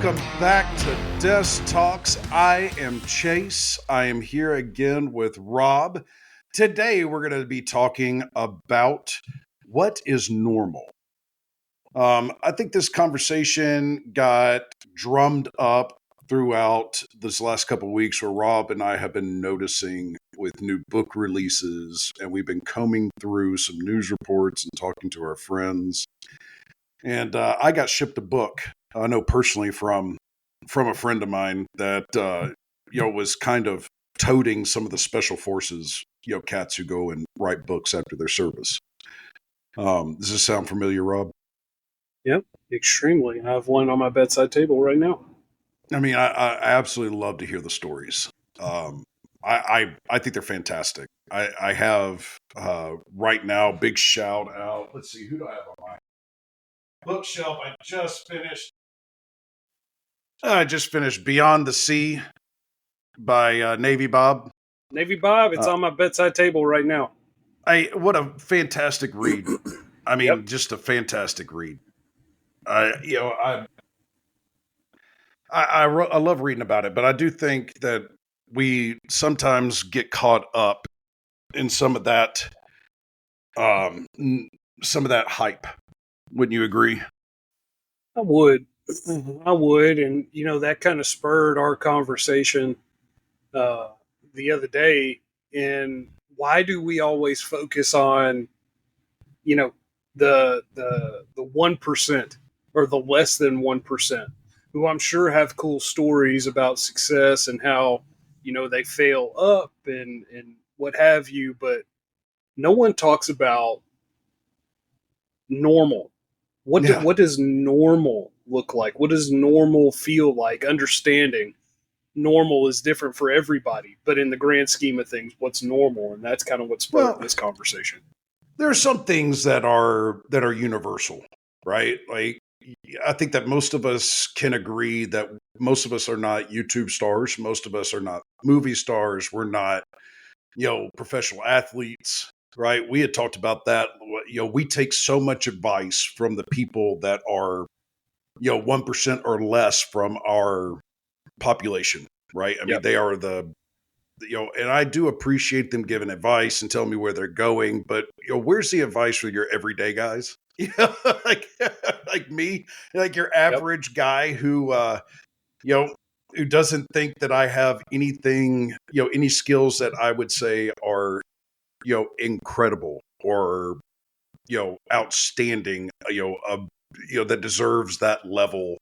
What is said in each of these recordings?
Welcome back to Desk Talks. I am Chase. I am here again with Rob. Today we're going to be talking about what is normal. I think this conversation got drummed up throughout this last couple of weeks where Rob and I have been noticing with new book releases, and we've been combing through some news reports and talking to our friends. And I got shipped a book. I know personally from a friend of mine that was kind of toting some of the special forces, cats who go and write books after their service. Does this sound familiar, Rob? Yep, extremely. I have one on my bedside table right now. I mean, I absolutely love to hear the stories. I think they're fantastic. I have right now, big shout out. Let's see, who do I have on my bookshelf? I just finished Beyond the Sea by Navy Bob. Navy Bob, it's on my bedside table right now. What a fantastic read. I mean, just a fantastic read. I love reading about it, but I do think that we sometimes get caught up in some of that hype. Wouldn't you agree? I would. And, that kind of spurred our conversation the other day. And why do we always focus on, the 1% or the less than 1%, who I'm sure have cool stories about success and how, they fail up and what have you, but no one talks about normal. What does normal look like? What does normal feel like? Understanding normal is different for everybody, but in the grand scheme of things, what's normal? And that's kind of what spurred this conversation. There are some things that are universal, right? Like, I think that most of us can agree that most of us are not YouTube stars. Most of us are not movie stars. We're not, professional athletes, right? We had talked about that. We take so much advice from the people that are, 1% or less from our population, right? I mean, they are and I do appreciate them giving advice and telling me where they're going, but where's the advice for your everyday guys? Like me, like your average guy who who doesn't think that I have anything, any skills that I would say are, incredible or, outstanding, that deserves that level,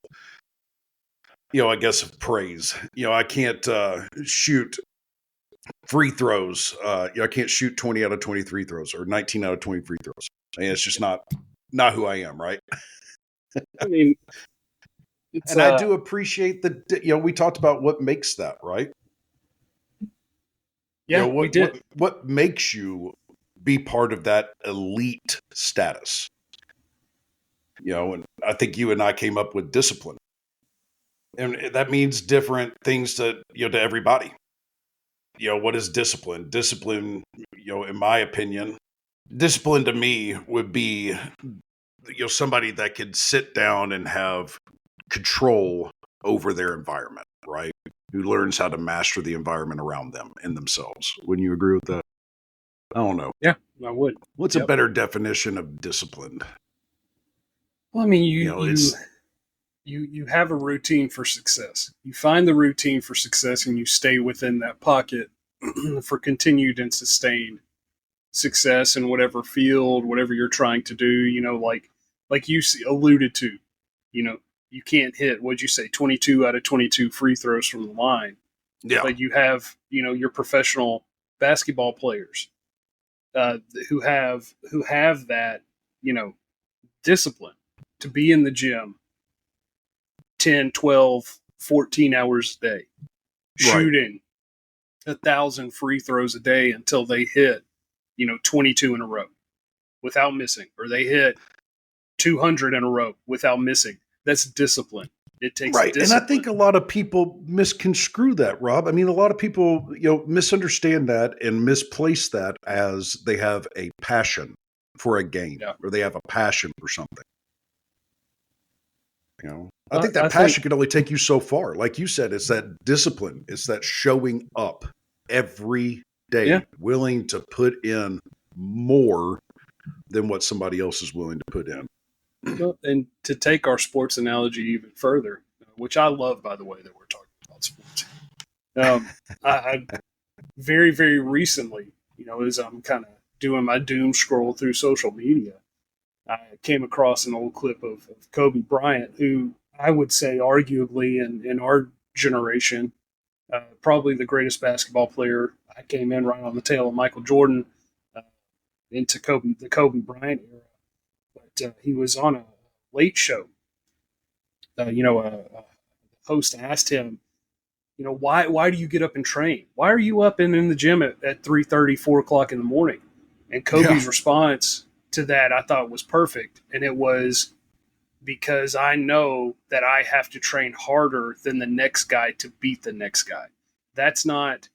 I guess, of praise. I can't shoot free throws. I can't shoot 20 out of 23 throws or 19 out of 20 free throws. I mean, it's just not who I am, right? I mean, and I do appreciate we talked about what makes that, right? Yeah, we did. What makes you be part of that elite status? And I think you and I came up with discipline. And that means different things to everybody. What is discipline? Discipline, in my opinion, discipline to me would be, somebody that could sit down and have control over their environment, right? Who learns how to master the environment around them and themselves. Wouldn't you agree with that? I don't know. Yeah, I would. What's a better definition of discipline? Well, I mean, you have a routine for success. You find the routine for success and you stay within that pocket for continued and sustained success in whatever field, whatever you're trying to do, like you alluded to, you can't hit, what'd you say, 22 out of 22 free throws from the line. Yeah. But you have, your professional basketball players who have that, discipline to be in the gym 10, 12, 14 hours a day, shooting 1,000 free throws a day until they hit, 22 in a row without missing, or they hit 200 in a row without missing. That's discipline. It takes discipline. And I think a lot of people misconstrue that, Rob. I mean, a lot of people, misunderstand that and misplace that as they have a passion for a game or they have a passion for something. I think that passion can only take you so far. Like you said, it's that discipline. It's that showing up every day, willing to put in more than what somebody else is willing to put in. Well, and to take our sports analogy even further, which I love, by the way, that we're talking about sports. I very, very recently, as I'm kind of doing my doom scroll through social media, I came across an old clip of Kobe Bryant, who I would say arguably in our generation, probably the greatest basketball player. I came in right on the tail of Michael Jordan into the Kobe Bryant era. But he was on a late show. A host asked him, why do you get up and train? Why are you up and in the gym at 3:30, 4 o'clock in the morning? And Kobe's response to that I thought was perfect. And it was, because I know that I have to train harder than the next guy to beat the next guy. That's not,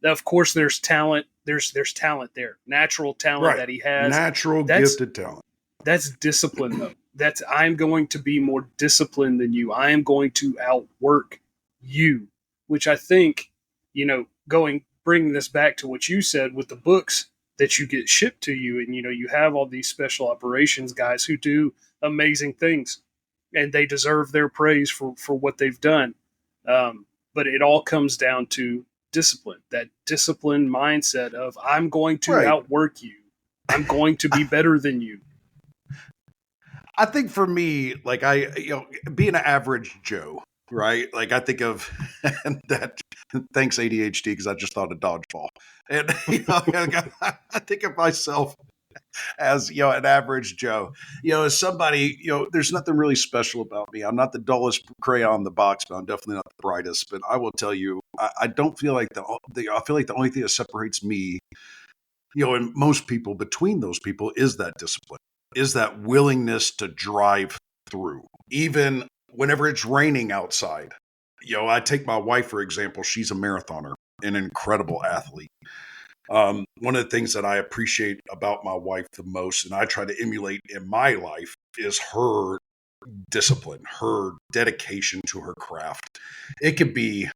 of course, there's talent. There's talent there, natural talent that he has. Gifted talent. That's discipline, though. I'm going to be more disciplined than you. I am going to outwork you, which I think, bringing this back to what you said with the books that you get shipped to you, and, you have all these special operations guys who do amazing things, and they deserve their praise for what they've done. But it all comes down to discipline, that disciplined mindset of, I'm going to outwork you. I'm going to be better than you. I think for me, like being an average Joe, right? Like I think of that. Thanks ADHD, because I just thought of dodgeball, and I think of myself as an average Joe. As somebody, there's nothing really special about me. I'm not the dullest crayon in the box, but I'm definitely not the brightest. But I will tell you, I don't feel like I feel like the only thing that separates me, and most people between those people, is that discipline. Is that willingness to drive through, even whenever it's raining outside. I take my wife, for example. She's a marathoner, an incredible athlete. One of the things that I appreciate about my wife the most, and I try to emulate in my life, is her discipline, her dedication to her craft. It could be,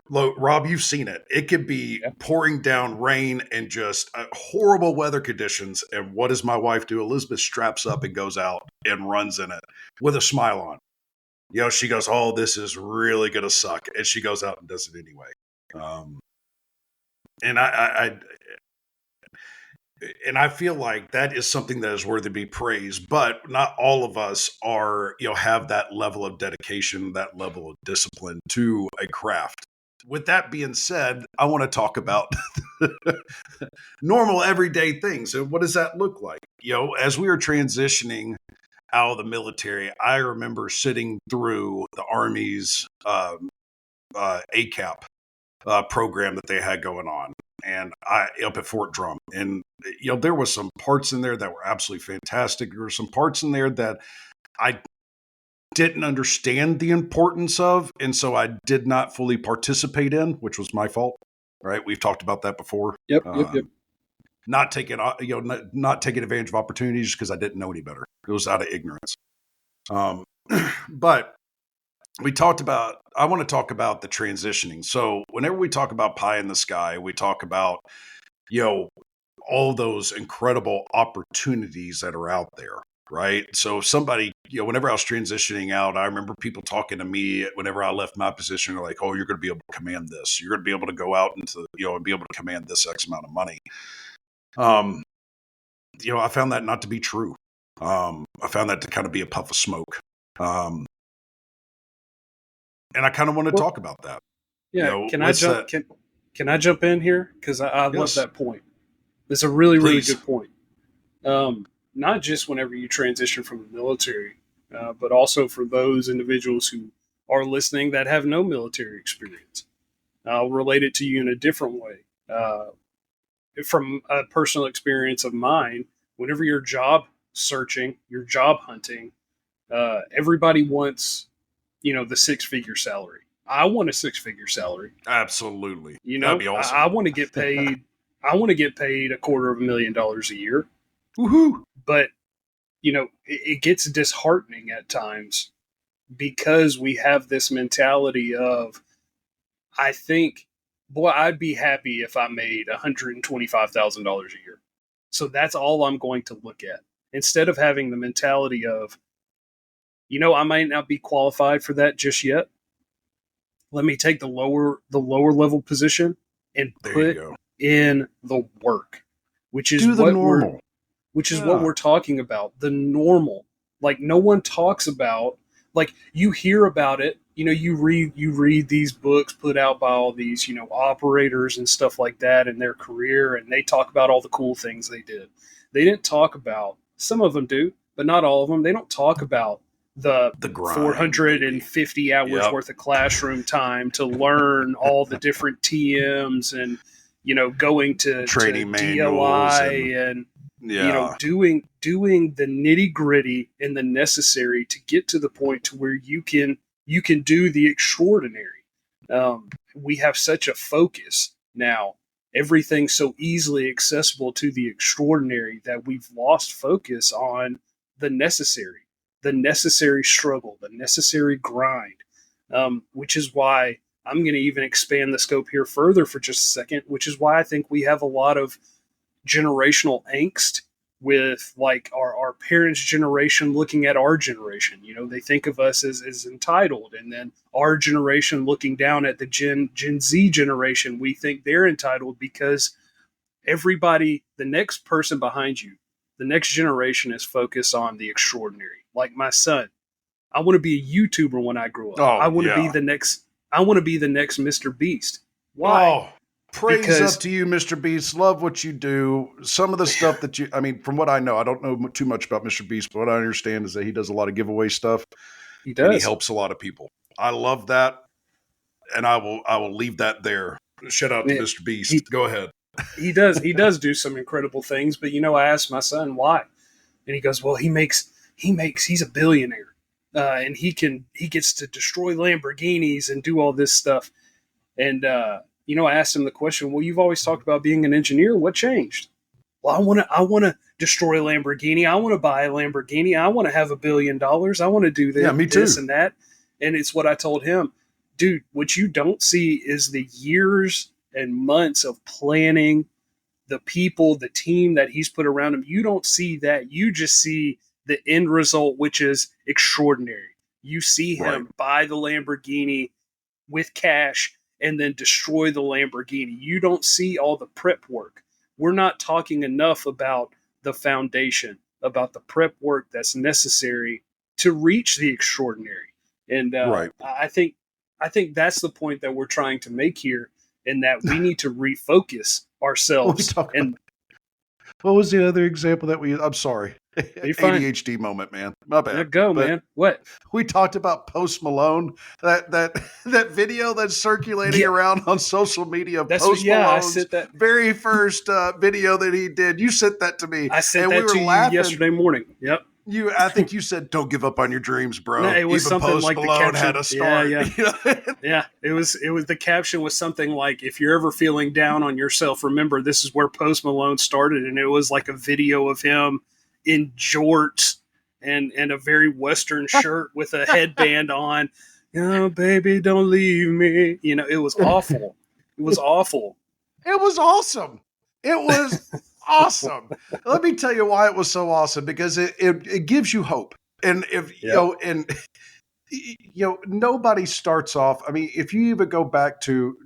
Rob, you've seen it. It could be pouring down rain and just horrible weather conditions. And what does my wife do? Elizabeth straps up and goes out and runs in it with a smile on. She goes, "Oh, this is really going to suck." And she goes out and does it anyway. And I feel like that is something that is worthy to be praised, but not all of us are, have that level of dedication, that level of discipline to a craft. With that being said, I want to talk about normal everyday things. And what does that look like? As we were transitioning out of the military, I remember sitting through the Army's ACAP program that they had going on, and up at Fort Drum. And, there was some parts in there that were absolutely fantastic. There were some parts in there that I didn't understand the importance of, and so I did not fully participate in, which was my fault. Right? We've talked about that before. Yep. Not taking, not taking advantage of opportunities because I didn't know any better. It was out of ignorance. But I want to talk about the transitioning. So whenever we talk about pie in the sky, we talk about, all those incredible opportunities that are out there. Right. So somebody, whenever I was transitioning out, I remember people talking to me whenever I left my position. They're like, "Oh, you're going to be able to command this. You're going to be able to go out into, and be able to command this X amount of money." I found that not to be true. I found that to kind of be a puff of smoke. And I kind of want to talk about that. Yeah. Can I jump in here? Because I love that point. It's a really, really good point. Not just whenever you transition from the military, but also for those individuals who are listening that have no military experience. I'll relate it to you in a different way. From a personal experience of mine, whenever you're job searching, you're job hunting, everybody wants, the 6-figure salary. I want a 6-figure salary. Absolutely. That'd be awesome. I want to get paid. I want to get paid $250,000 a year. Woohoo! But, it gets disheartening at times because we have this mentality of, I think, boy, I'd be happy if I made $125,000 a year. So that's all I'm going to look at. Instead of having the mentality of, I might not be qualified for that just yet. Let me take the lower level position and put in the work, which is do the what normal. what we're talking about. The normal. Like, no one talks about, like, you hear about it, you read these books put out by all these, operators and stuff like that in their career, and they talk about all the cool things they did. They didn't talk about, some of them do, but not all of them. They don't talk about the grind, 450 hours worth of classroom time to learn all the different TMs and, going to training DLI and doing the nitty gritty and the necessary to get to the point to where you can do the extraordinary. We have such a focus now, everything's so easily accessible to the extraordinary, that we've lost focus on the necessary struggle, the necessary grind, which is why I'm going to even expand the scope here further for just a second, which is why I think we have a lot of generational angst with, like, our parents' generation looking at our generation. They think of us as entitled, and then our generation looking down at the Gen Z generation, we think they're entitled because everybody, the next person behind you, the next generation is focused on the extraordinary. Like my son, I want to be a YouTuber when I grow up. I want to be the next Mr. Beast. Why? Oh, praise up to you, Mr. Beast. Love what you do. Some of the stuff that from what I know, I don't know too much about Mr. Beast, but what I understand is that he does a lot of giveaway stuff. He does. And he helps a lot of people. I love that. And I will leave that there. Shout out to Mr. Beast. Go ahead. He does do some incredible things, but I asked my son why. And he goes, well, he's a billionaire. And he gets to destroy Lamborghinis and do all this stuff. And I asked him the question, well, you've always talked about being an engineer. What changed? Well, I want to destroy a Lamborghini. I want to buy a Lamborghini. I want to have $1 billion. I want to do this, me too. This and that. And it's what I told him, dude, what you don't see is the years and months of planning, the people, the team that he's put around him. You don't see that. You just see the end result, which is extraordinary. You see him buy the Lamborghini with cash and then destroy the Lamborghini. You don't see all the prep work. We're not talking enough about the foundation, about the prep work that's necessary to reach the extraordinary. And I think that's the point that we're trying to make here, in that we need to refocus ourselves. And what was the other example that I'm sorry. ADHD moment, man. My bad. Man. What? We talked about Post Malone, that video that's circulating around on social media. Malone's I sent that very first video that he did. You sent that to me. I sent that to you yesterday morning. Yep. I think you said, "Don't give up on your dreams, bro." No, it was Even something Post like Malone the caption had a start. Yeah. It was the caption was something like, "If you're ever feeling down on yourself, remember this is where Post Malone started." And it was like a video of him in jorts and a very Western shirt with a headband on. Baby, don't leave me. It was awful. It was awful. It was awesome. It was awesome. Let me tell you why it was so awesome, because it gives you hope. And if nobody starts off. I mean, if you even go back to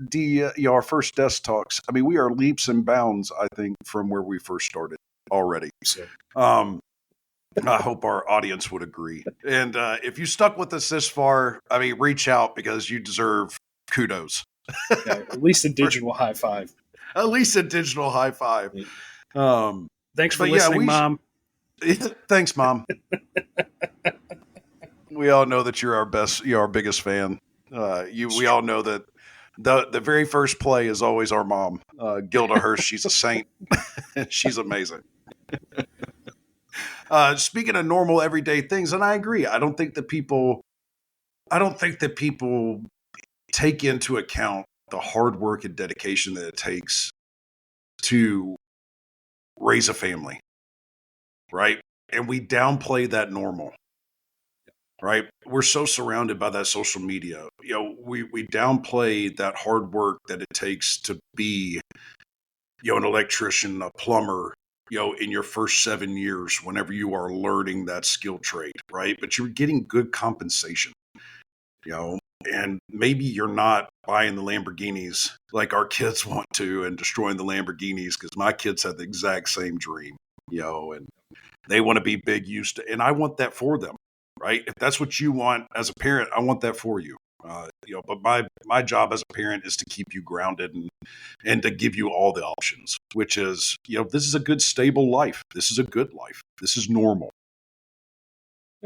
our first desk talks, I mean, we are leaps and bounds, I think, from where we first started already. I hope our audience would agree. And if you stuck with us this far, I mean, reach out, because you deserve kudos. At least a digital high five. At least a digital high five. Thanks for listening, Mom. Thanks, Mom. We all know that you're our biggest fan. We all know that the very first play is always our mom, Gilda Hirsch. She's a saint. She's amazing. Speaking of normal everyday things, and I agree, I don't think that people take into account the hard work and dedication that it takes to raise a family, right? And we downplay that normal. right? We're so surrounded by that social media. We downplay that hard work that it takes to be, an electrician, a plumber, in your first 7 years, whenever you are learning that skill trade, right? But you're getting good compensation, you know, and maybe you're not buying the Lamborghinis like our kids want to and destroying the Lamborghinis, because my kids have the exact same dream, and they want to be big used to, and I want that for them, right? If that's what you want as a parent, I want that for you. But my job as a parent is to keep you grounded and to give you all the options, which is, this is a good, stable life. This is a good life. This is normal.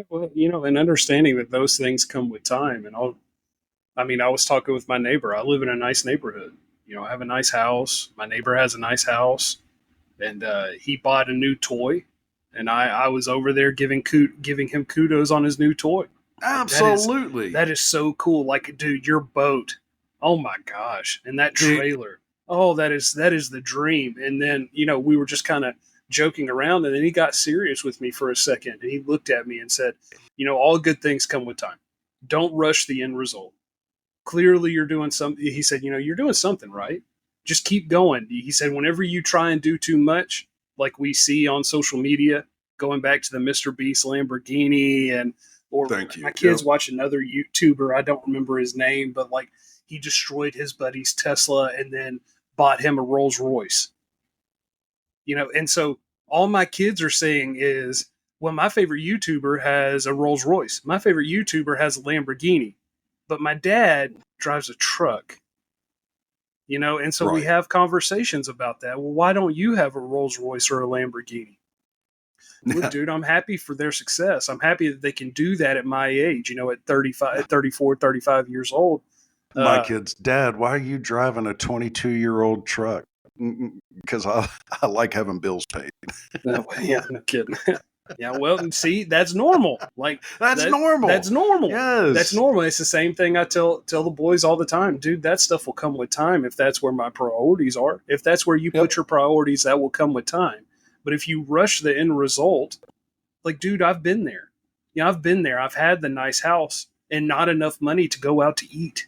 Well, and understanding that those things come with time. And I was talking with my neighbor. I live in a nice neighborhood. I have a nice house. My neighbor has a nice house, and he bought a new toy, and I was over there giving him kudos on his new toy. Absolutely. That is so cool. Like, dude, your boat. Oh my gosh. And that trailer. Oh, that is the dream. And then, we were just kind of joking around, and then he got serious with me for a second, and he looked at me and said, all good things come with time. Don't rush the end result. Clearly you're doing something. He said, you're doing something right. Just keep going. He said, whenever you try and do too much, like we see on social media, going back to the Mr. Beast Lamborghini or my kids watch another YouTuber. I don't remember his name, but like he destroyed his buddy's Tesla and then bought him a Rolls Royce. And so all my kids are saying is, well, my favorite YouTuber has a Rolls Royce. My favorite YouTuber has a Lamborghini, but my dad drives a truck. And so we have conversations about that. Well, why don't you have a Rolls Royce or a Lamborghini? Look, dude, I'm happy for their success. I'm happy that they can do that at my age, at 35, 34, 35 years old. My kids, Dad, why are you driving a 22-year-old truck? Because I like having bills paid. Yeah, no kidding. Yeah, well, see, that's normal. Like that's normal. That's normal. Yes, that's normal. It's the same thing I tell the boys all the time, dude. That stuff will come with time if that's where my priorities are. If that's where you put your priorities, that will come with time. But if you rush the end result, like, dude, I've been there. I've been there. I've had the nice house and not enough money to go out to eat.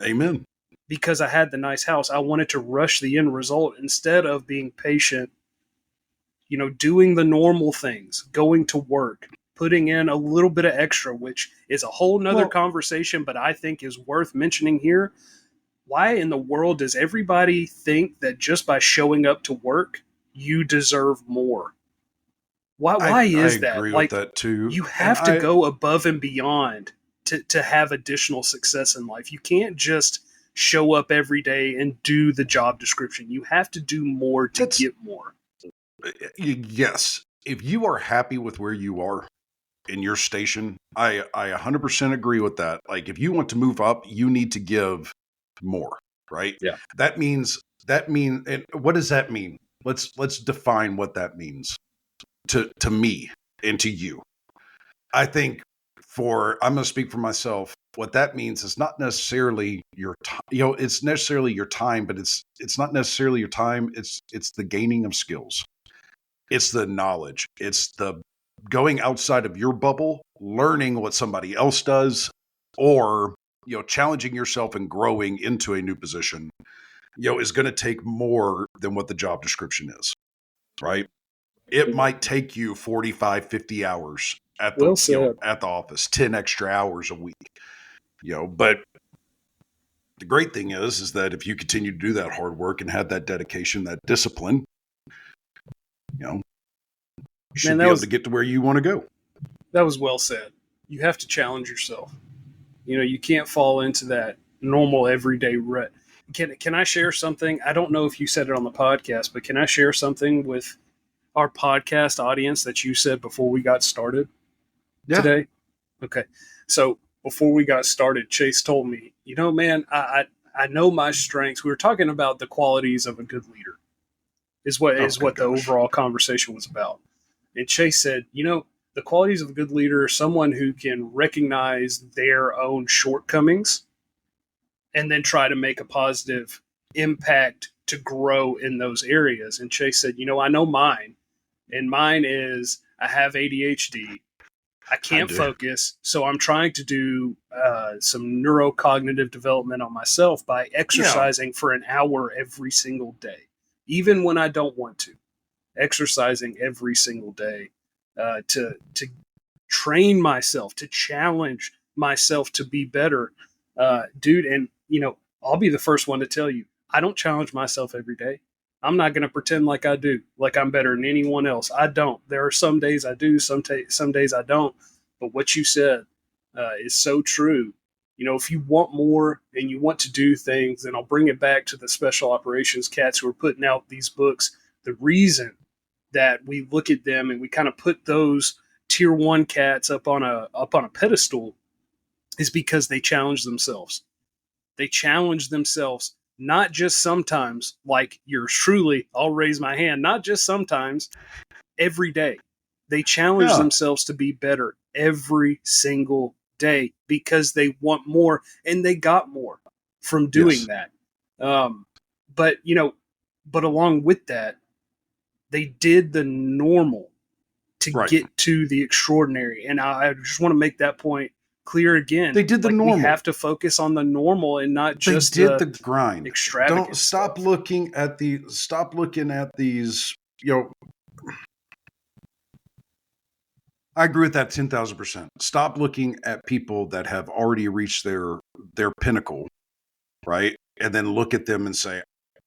Amen. Because I had the nice house, I wanted to rush the end result instead of being patient, doing the normal things, going to work, putting in a little bit of extra, which is a whole nother conversation, but I think is worth mentioning here. Why in the world does everybody think that just by showing up to work, you deserve more? Why is that? I agree with that too. You have to go above and beyond to have additional success in life. You can't just show up every day and do the job description. You have to do more to get more. Yes. If you are happy with where you are in your station, I 100% agree with that. Like, if you want to move up, you need to give more, right? Yeah. That means, and what does that mean? Let's define what that means to me and to you. I think I'm going to speak for myself. What that means is not necessarily your time. It's necessarily your time, but it's not necessarily your time. It's the gaining of skills. It's the knowledge. It's the going outside of your bubble, learning what somebody else does, or, challenging yourself and growing into a new position, is going to take more than what the job description is, right? It might take you 45, 50 hours at the office, 10 extra hours a week, but the great thing is that if you continue to do that hard work and have that dedication, that discipline, you should be able to get to where you want to go. That was well said. You have to challenge yourself. You can't fall into that normal everyday rut. Can I share something? I don't know if you said it on the podcast, but can I share something with our podcast audience that you said before we got started today? Okay. So before we got started, Chase told me, man, I know my strengths. We were talking about the qualities of a good leader is what the overall conversation was about. And Chase said, the qualities of a good leader are someone who can recognize their own shortcomings and then try to make a positive impact to grow in those areas. And Chase said, I know mine. And mine is I have ADHD. I can't do. focus. So I'm trying to do some neurocognitive development on myself by exercising for an hour every single day, even when I don't want to. Exercising every single day to train myself, to challenge myself to be better, dude. And I'll be the first one to tell you, I don't challenge myself every day. I'm not going to pretend like I do, like I'm better than anyone else. I don't. There are some days I do, some days I don't. But what you said is so true. If you want more and you want to do things, and I'll bring it back to the special operations cats who are putting out these books. The reason that we look at them and we kind of put those tier 1 cats up on a pedestal is because they challenge themselves. They challenge themselves, not just sometimes, like yours truly, I'll raise my hand, not just sometimes, every day. They challenge themselves to be better every single day because they want more, and they got more from doing that. But along with that, they did the normal to get to the extraordinary. And I just want to make that point clear again. They did the normal. We have to focus on the normal and not just the grind. Extravagant. Don't stop looking at these. I agree with that 10,000%. Stop looking at people that have already reached their pinnacle, right? And then look at them and say,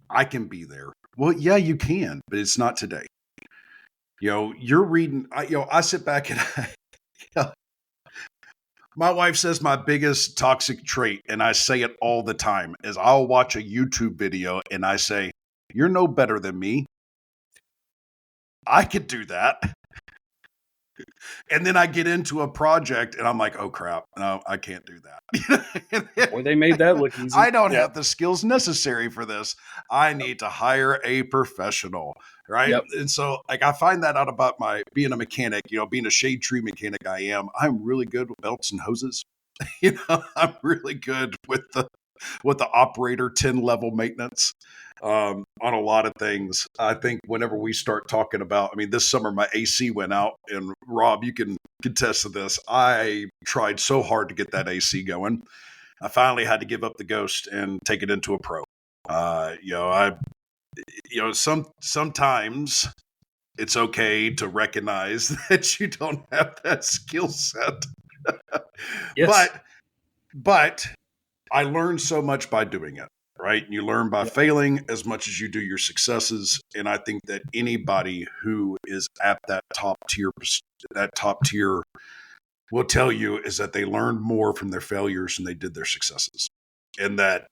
I can be there. Well, yeah, you can, but it's not today. You're reading, I sit back and my wife says my biggest toxic trait, and I say it all the time, is I'll watch a YouTube video and I say, you're no better than me. I could do that. And then I get into a project and I'm like, oh crap, no, I can't do that. Boy, they made that look easy. I don't have the skills necessary for this. I need to hire a professional, right? Yep. And so I find that out about being a mechanic, being a shade tree mechanic I'm really good with belts and hoses. I'm really good with the operator 10 level maintenance. On a lot of things. I think whenever we start talking about, this summer my AC went out, and Rob, you can contest to this. I tried so hard to get that AC going. I finally had to give up the Ghost and take it into a pro. Sometimes it's okay to recognize that you don't have that skill set. Yes. But I learned so much by doing it. Right. And you learn by failing as much as you do your successes. And I think that anybody who is at that top tier will tell you is that they learned more from their failures than they did their successes. And that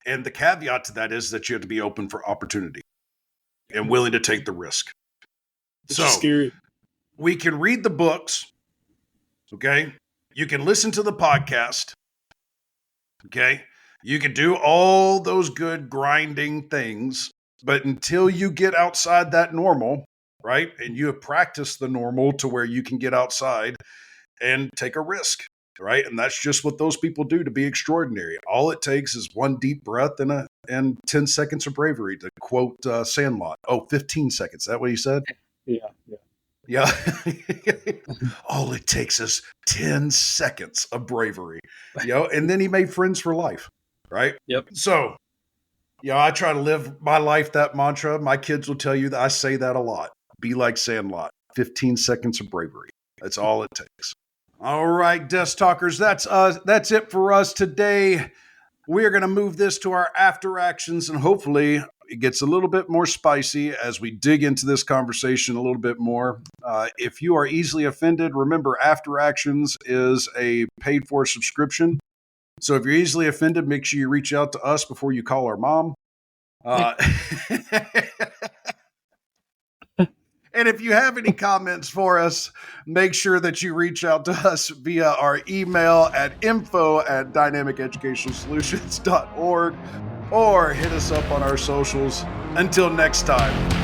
and the caveat to that is that you have to be open for opportunity and willing to take the risk. It's scary. We can read the books. Okay. You can listen to the podcast. Okay. You can do all those good grinding things, but until you get outside that normal, right? And you have practiced the normal to where you can get outside and take a risk, right? And that's just what those people do to be extraordinary. All it takes is one deep breath and 10 seconds of bravery, to quote Sandlot. 15 seconds. Is that what he said? Yeah. All it takes is 10 seconds of bravery, and then he made friends for life, right? Yep. So, I try to live my life, that mantra. My kids will tell you that I say that a lot. Be like Sandlot, 15 seconds of bravery. That's all it takes. All right, Desk Talkers, that's it for us today. We're going to move this to our after actions, and hopefully it gets a little bit more spicy as we dig into this conversation a little bit more. If you are easily offended, remember After Actions is a paid for subscription. So if you're easily offended, make sure you reach out to us before you call our mom. And if you have any comments for us, make sure that you reach out to us via our email at info@dynamiceducationsolutions.org or hit us up on our socials. Until next time.